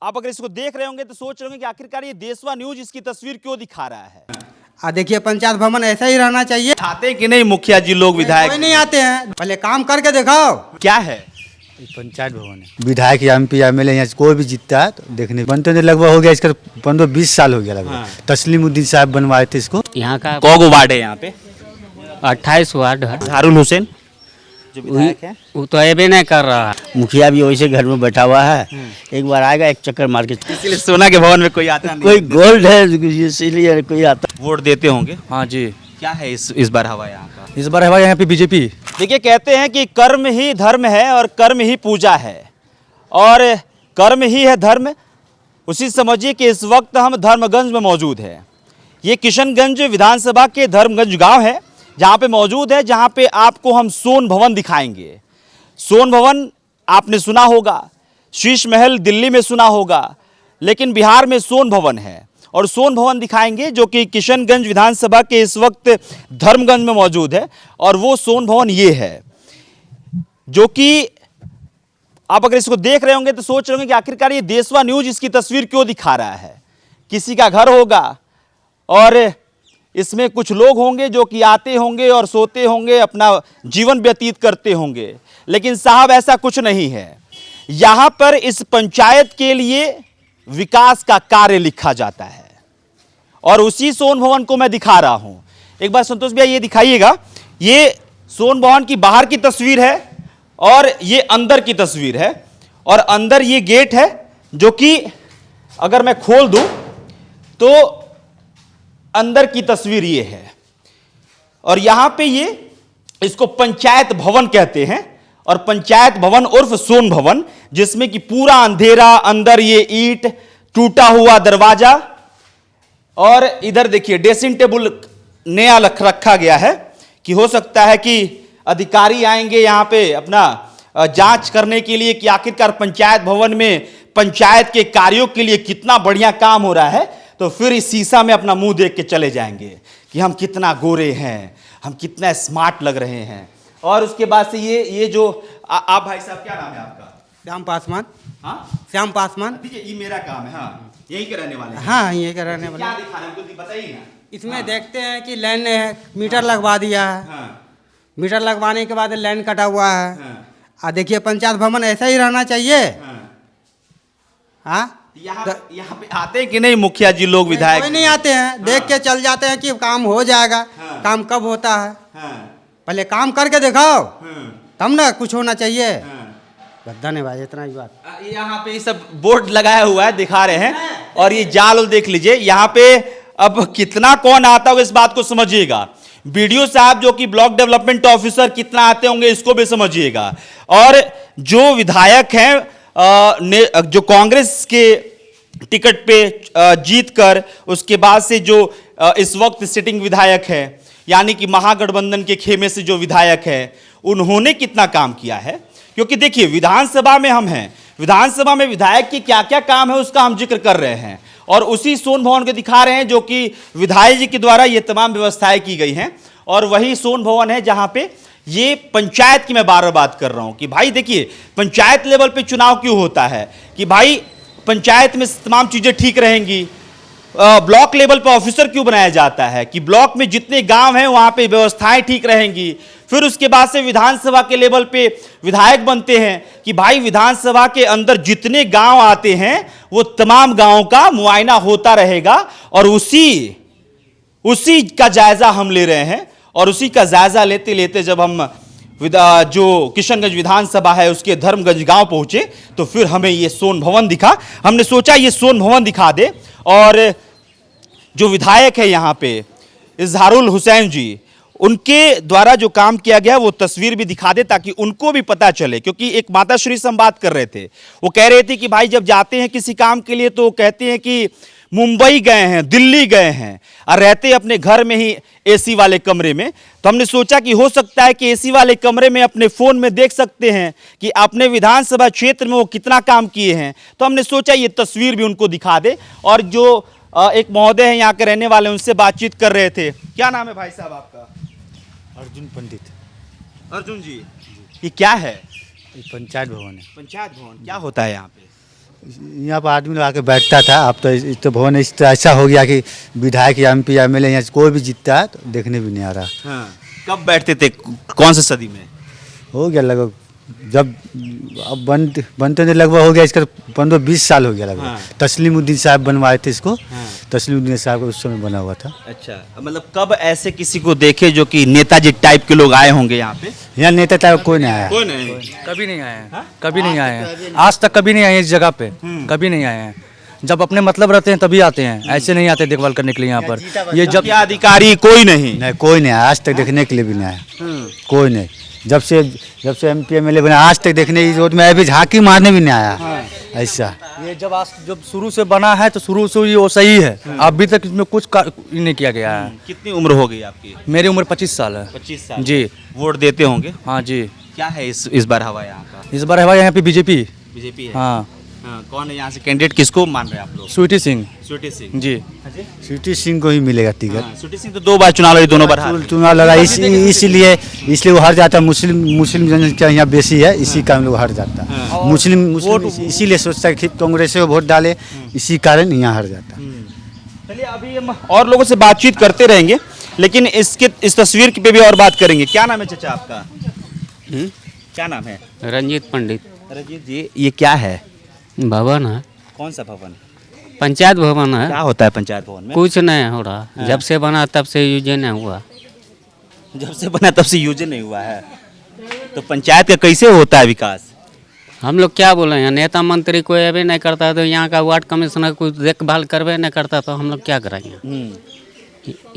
आप अगर इसको देख रहे होंगे तो सोच रहे होंगे कि आखिरकार ये देशवा न्यूज इसकी तस्वीर क्यों दिखा रहा है। देखिए पंचायत भवन ऐसा ही रहना चाहिए। आते हैं कि नहीं मुखिया जी लोग विधायक? कोई नहीं आते हैं, पहले काम करके दिखाओ। क्या है? पंचायत भवन है। विधायक या MP MLA यहाँ कोई भी जीतता है तो देखने बनते हैं। लगभग हो गया इसका 15-20 साल हो गया लगभग। हाँ। तस्लीमुद्दीन साहब बनवाए थे इसको। यहाँ का कौगो वार्ड है यहाँ पे? 28 वार्ड है। हारून हुसैन जो विधायक है वो तो अबे नहीं कर रहा है। मुखिया भी वैसे घर में बैठा हुआ है, एक बार आएगा एक चक्कर मार के। इसीलिए सोना के भवन में कोई आता नहीं। कोई गोल्ड है इसीलिए कोई आता। वोट देते होंगे। हाँ जी। क्या है इस बार हवा यहाँ का? इस बार है यहाँ पे BJP। देखिए कहते हैं कि कर्म ही धर्म है और कर्म ही पूजा है और कर्म ही है धर्म। उसी समझिए कि इस वक्त हम धर्मगंज में मौजूद है। ये किशनगंज विधानसभा के धर्मगंज गांव है जहां पे मौजूद है, जहां पे आपको हम सोन भवन दिखाएंगे। सोन भवन आपने सुना होगा, शीश महल दिल्ली में सुना होगा, लेकिन बिहार में सोन भवन है और सोन भवन दिखाएंगे जो कि किशनगंज विधानसभा के इस वक्त धर्मगंज में मौजूद है। और वो सोन भवन ये है जो कि आप अगर इसको देख रहे होंगे तो सोच रहे होंगे कि आखिरकार ये देशवा न्यूज इसकी तस्वीर क्यों दिखा रहा है। किसी का घर होगा और इसमें कुछ लोग होंगे जो कि आते होंगे और सोते होंगे, अपना जीवन व्यतीत करते होंगे, लेकिन साहब ऐसा कुछ नहीं है। यहां पर इस पंचायत के लिए विकास का कार्य लिखा जाता है और उसी सोन भवन को मैं दिखा रहा हूं। एक बार संतोष भैया ये दिखाइएगा, ये सोन भवन की बाहर की तस्वीर है और ये अंदर की तस्वीर है। और अंदर ये गेट है जो कि अगर मैं खोल दूं तो अंदर की तस्वीर ये है और यहां पे ये इसको पंचायत भवन कहते हैं। और पंचायत भवन उर्फ सोन भवन, जिसमें कि पूरा अंधेरा, अंदर ये ईंट, टूटा हुआ दरवाजा और इधर देखिए ड्रेसिंग टेबल नया रखा गया है कि हो सकता है कि अधिकारी आएंगे यहां पे अपना जांच करने के लिए कि आखिरकार पंचायत भवन में पंचायत के कार्यों के लिए कितना बढ़िया काम हो रहा है, तो फिर इस शीशा में अपना मुंह देख के चले जाएंगे कि हम कितना गोरे हैं, हम कितना स्मार्ट लग रहे हैं। और उसके बाद से ये जो आप भाई साहब क्या नाम है आपका? श्याम पासवान। हाँ, श्याम पासवान। ठीक है, ये मेरा काम है। हाँ, यहीं के रहने वाले हैं। हाँ ये कर रहने क्या वाले। दिखा रहे हैं हमको बताइए ना। इसमें देखते हैं कि लाइन है, मीटर लगवा दिया है। हाँ, मीटर लगवाने के बाद लाइन कटा हुआ है। हाँ, देखिए पंचायत भवन ऐसा ही रहना चाहिए। हाँ। यहाँ पे आते हैं कि नहीं मुखिया जी लोग विधायक? कोई नहीं आते हैं, देख के चल जाते हैं कि काम हो जाएगा। हाँ। काम कब होता है, हाँ, पहले काम करके दिखाओ हाँ, तब ना कुछ होना चाहिए। हाँ। बस धन्यवाद, इतना ही बात। यहाँ पे ये सब बोर्ड लगाया हुआ है, दिखा रहे हैं। और ये जाल देख लीजिए यहाँ पे। अब कितना कौन आता होगा इस बात को समझिएगा। BDO साहब जो कि ब्लॉक डेवलपमेंट ऑफिसर कितना आते होंगे इसको भी समझिएगा। और जो विधायक हैं जो कांग्रेस के टिकट पे जीत कर उसके बाद से जो इस वक्त सिटिंग विधायक है, यानी कि महागठबंधन के खेमे से जो विधायक है, उन्होंने कितना काम किया है। क्योंकि देखिए विधानसभा में हम हैं, विधानसभा में विधायक की क्या क्या काम है उसका हम जिक्र कर रहे हैं और उसी सोन भवन को दिखा रहे हैं जो कि विधायक जी के द्वारा ये तमाम व्यवस्थाएं की गई हैं। और वही सोन भवन है जहां पे ये पंचायत की मैं बार बार बात कर रहा हूं कि भाई देखिए पंचायत लेवल पे चुनाव क्यों होता है कि भाई पंचायत में तमाम चीजें ठीक रहेंगी। ब्लॉक लेवल पर ऑफिसर क्यों बनाया जाता है कि ब्लॉक में जितने गांव हैं वहां पे व्यवस्थाएं ठीक रहेंगी। फिर उसके बाद से विधानसभा के लेवल पे विधायक बनते हैं कि भाई विधानसभा के अंदर जितने गांव आते हैं वो तमाम गांवों का मुआयना होता रहेगा। और उसी का जायजा हम ले रहे हैं। और उसी का जायजा लेते लेते जब हम जो किशनगंज विधानसभा है उसके धर्मगंज गांव पहुंचे तो फिर हमें ये सोन भवन दिखा। हमने सोचा ये सोन भवन दिखा दे और जो विधायक है यहाँ पे इजहारुल हुसैन जी, उनके द्वारा जो काम किया गया वो तस्वीर भी दिखा दे ताकि उनको भी पता चले। क्योंकि एक माताश्री से हम बात कर रहे थे, वो कह रहे थे कि भाई जब जाते हैं किसी काम के लिए तो कहते हैं कि मुंबई गए हैं, दिल्ली गए हैं और रहते अपने घर में ही AC वाले कमरे में। तो हमने सोचा कि हो सकता है कि AC वाले कमरे में अपने फ़ोन में देख सकते हैं कि अपने विधानसभा क्षेत्र में वो कितना काम किए हैं। तो हमने सोचा ये तस्वीर भी उनको दिखा दे। और जो एक महोदय हैं यहाँ के रहने वाले, उनसे बातचीत कर रहे थे। क्या नाम है भाई साहब आपका? अर्जुन पंडित। अर्जुन जी, ये क्या है? पंचायत भवन है। पंचायत भवन क्या होता है यहाँ पे? यहाँ पर आदमी लोग आके बैठता था। अब तो भवन इस तरह ऐसा हो गया कि विधायक या MP MLA यहाँ से कोई भी जीतता है तो देखने भी नहीं आ रहा। हाँ। कब बैठते थे, कौन सी सदी में? हो गया लगभग, जब अब बनते थे लगभग हो गया इसका 15-20 साल हो गया लगभग। हाँ। तस्लीमुद्दीन साहब बनवाए थे इसको। हाँ। तस्लीमुद्दीन साहब का उस समय बना हुआ था। अच्छा, मतलब कब ऐसे किसी को देखे जो कि नेताजी टाइप के लोग आए होंगे यहाँ पे? यहाँ नेता टाइप कोई नहीं आया। कोई नहीं। कभी नहीं आए हैं, कभी नहीं आए हैं, आज तक कभी नहीं आए हैं इस जगह पे, कभी नहीं आए हैं। जब अपने मतलब रहते हैं तभी आते हैं, ऐसे नहीं आते देखभाल करने के लिए यहाँ पर। ये जब क्या अधिकारी कोई नहीं? नहीं, कोई नहीं आया आज तक, देखने के लिए भी नहीं आया कोई नहीं। जब से MP MLA बना आज तक देखने इस रोड में अभी झांकी मारने भी नहीं आया। ऐसा ये जब शुरू से बना है तो शुरू से ये वो सही है, अभी तक इसमें कुछ नहीं किया गया है। कितनी उम्र हो गई आपकी? मेरी उम्र 25 साल है। 25 साल। जी। वोट देते होंगे? हाँ जी। क्या है इस बार हवा यहाँ का? इस बार हवा यहाँ पे बीजेपी। बीजेपी है। हाँ। हाँ, कौन है यहाँ से कैंडिडेट, किसको मान रहे हैं आप लोग? स्वीटी सिंह। स्वीटी सिंह जी। स्वीटी सिंह को ही मिलेगा टिकट। हाँ, स्वीटी सिंह तो 2 बार चुनाव लड़ी, दोनों बार हारे। चुनाव लगा इसलिए वो हार जाता। मुस्लिम जनसंख्या यहाँ बेसी है, इसी कारण लोग हार जाता। मुस्लिम इसीलिए सोचता है कि कांग्रेस को वोट डाले, इसी कारण यहाँ हार जाता। चलिए अभी हम और लोगों से बातचीत करते रहेंगे, लेकिन इस तस्वीर पे भी और बात करेंगे। क्या नाम है चाचा आपका? क्या नाम है? रंजीत पंडित। रंजीत जी, ये क्या है? भवन है, कौन सा भवन? पंचायत भवन है। क्या होता है पंचायत भवन में? कुछ नहीं हो रहा, जब से बना तब से यूज नहीं हुआ। जब से बना तब से यूज नहीं हुआ है, तो पंचायत का कैसे होता है विकास? हम लोग क्या बोले हैं, नेता मंत्री कोई अभी नहीं करता तो यहाँ का वार्ड कमिश्नर कुछ देखभाल करवे नहीं करता तो हम लोग क्या करेंगे।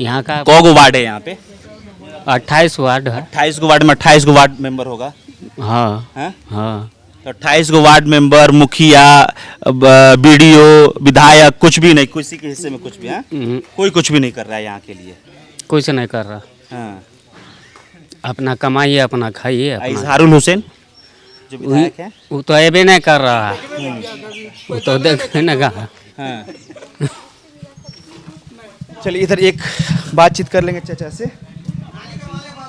यहाँ का कौगो वार्ड है यहाँ पे? 28 वार्ड है। 28 गो वार्ड में 28 गो वार्ड मेंबर होगा। हाँ हाँ? हाँ। तो 28 गो वार्ड मेंबर, मुखिया, BDO, विधायक, कुछ भी नहीं, किसी के हिस्से में कुछ भी? हाँ? कोई कुछ भी नहीं कर रहा है यहाँ के लिए। कुछ नहीं कर रहा, हाँ। अपना कमाइए अपना खाइए अपना। इजहारुल हुसैन जो विधायक है, वो तो अभी नहीं कर रहा है, वो तो देखने लगा। हाँ। चलिए इधर एक बातचीत कर लेंगे चाचा से।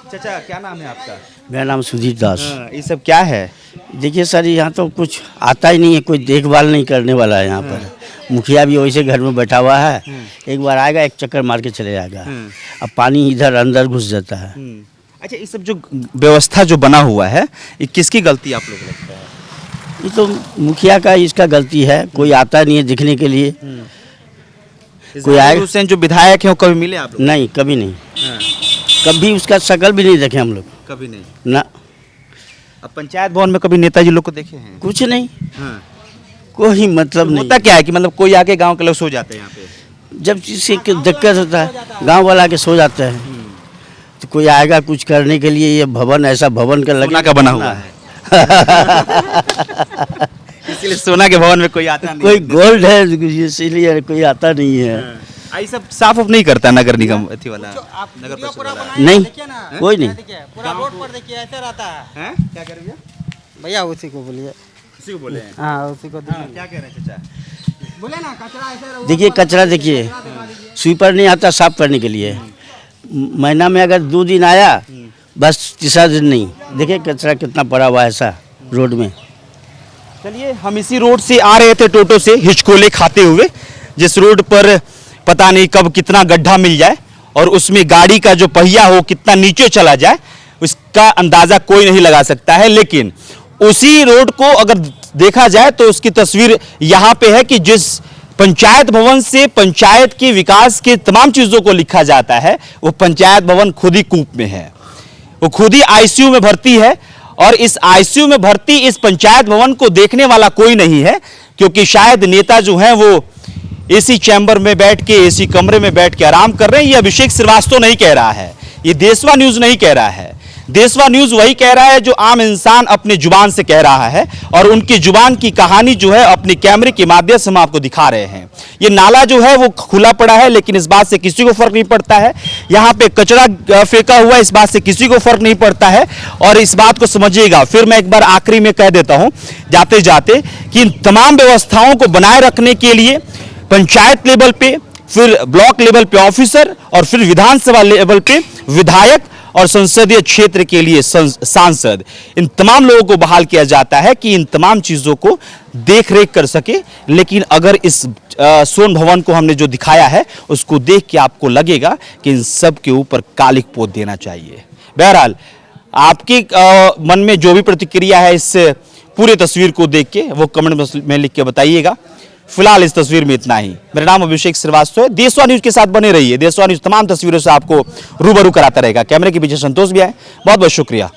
चाचा क्या नाम है आपका? मेरा नाम सुधीर दास। हाँ, ये सब क्या है? देखिए सर, यहाँ तो कुछ आता ही नहीं है, कोई देखभाल नहीं करने वाला है यहाँ पर। मुखिया भी वैसे घर में बैठा हुआ है, एक बार आएगा एक चक्कर मार के चले जाएगा। अब पानी इधर अंदर घुस जाता है। अच्छा, ये सब जो व्यवस्था जो बना हुआ है, ये किसकी गलती आप लोग लगता है? ये तो मुखिया का, इसका गलती है, कोई आता नहीं है देखने के लिए। कोई आएगा? हुसैन जो विधायक है वो कभी मिले आप लोग? नहीं, कभी नहीं, हाँ, कभी उसका शक्ल भी नहीं देखे हम लोग कभी नहीं। ना। अब पंचायत भवन में कभी नेताजी लोग को देखे हैं? कुछ नहीं, हाँ। कोई मतलब नहीं। होता क्या है कि मतलब कोई आके गांव के लोग सो जाते हैं यहाँ पे? जब किसी की दिक्कत होता है गांव वाला के सो जाते हैं, तो कोई आएगा कुछ करने के लिए। ये भवन ऐसा भवन का सोना का बना हुआ है इसलिए सोना के भवन में कोई आता नहीं। कोई गोल्ड है इसीलिए कोई आता नहीं है। आई सब साफ नहीं करता नगर निगम अथी वाला, नगर परिषद वाला? नहीं, देखिए ना, कोई नहीं। देखिए पूरा रोड पर देखिए ऐसे रहता है। हैं? क्या कर रही है? भैया उसी को बोलिए। किसी को बोले हैं? हाँ उसी को हाँ, क्या कह रहे हैं चाचा? बोले ना, कचरा ऐसे रोड देखिए पर कचरा, देखिए स्वीपर नहीं आता साफ करने के लिए। महीना में अगर 2 दिन आया बस, तीसरा दिन नहीं। देखिए कचरा कितना पड़ा हुआ है ऐसा रोड में। चलिए हम इसी रोड से आ रहे थे टोटो से हिचकोले खाते हुए, जिस रोड पर पता नहीं कब कितना गड्ढा मिल जाए और उसमें गाड़ी का जो पहिया हो कितना नीचे चला जाए, उसका अंदाजा कोई नहीं लगा सकता है। लेकिन उसी रोड को अगर देखा जाए तो उसकी तस्वीर यहाँ पे है कि जिस पंचायत भवन से पंचायत के विकास के तमाम चीजों को लिखा जाता है, वो पंचायत भवन खुद ही कूप में है, वो खुद ही ICU में भर्ती है। और इस ICU में भर्ती इस पंचायत भवन को देखने वाला कोई नहीं है, क्योंकि शायद नेता जो हैं वो AC चैम्बर में बैठ के, AC कमरे में बैठ के आराम कर रहे हैं। ये अभिषेक श्रीवास्तव नहीं कह रहा है, ये देशवा न्यूज नहीं कह रहा है। देशवा न्यूज वही कह रहा है जो आम इंसान अपने जुबान से कह रहा है, और उनकी जुबान की कहानी जो है अपने कैमरे के माध्यम से हम आपको दिखा रहे हैं। ये नाला जो है वो खुला पड़ा है, लेकिन इस बात से किसी को फर्क नहीं पड़ता है। यहाँ पे कचरा फेंका हुआ है, इस बात से किसी को फर्क नहीं पड़ता है। और इस बात को समझिएगा, फिर मैं एक बार आखिरी में कह देता हूँ जाते जाते, कि इन तमाम व्यवस्थाओं को बनाए रखने के लिए पंचायत लेवल पे, फिर ब्लॉक लेवल पे ऑफिसर, और फिर विधानसभा लेवल पे विधायक और संसदीय क्षेत्र के लिए सांसद, इन तमाम लोगों को बहाल किया जाता है कि इन तमाम चीजों को देख रेख कर सके। लेकिन अगर इस सोन भवन को हमने जो दिखाया है उसको देख के आपको लगेगा कि इन सब के ऊपर कालिक पोत देना चाहिए। बहरहाल आपके मन में जो भी प्रतिक्रिया है इस पूरे तस्वीर को देख के वो कमेंट में लिख के बताइएगा। फिलहाल इस तस्वीर में इतना ही। मेरा नाम अभिषेक श्रीवास्तव है। देशवा न्यूज के साथ बने रहिए। देशवा न्यूज तमाम तस्वीरों से आपको रूबरू कराता रहेगा। कैमरे के पीछे संतोष भी है। बहुत बहुत शुक्रिया।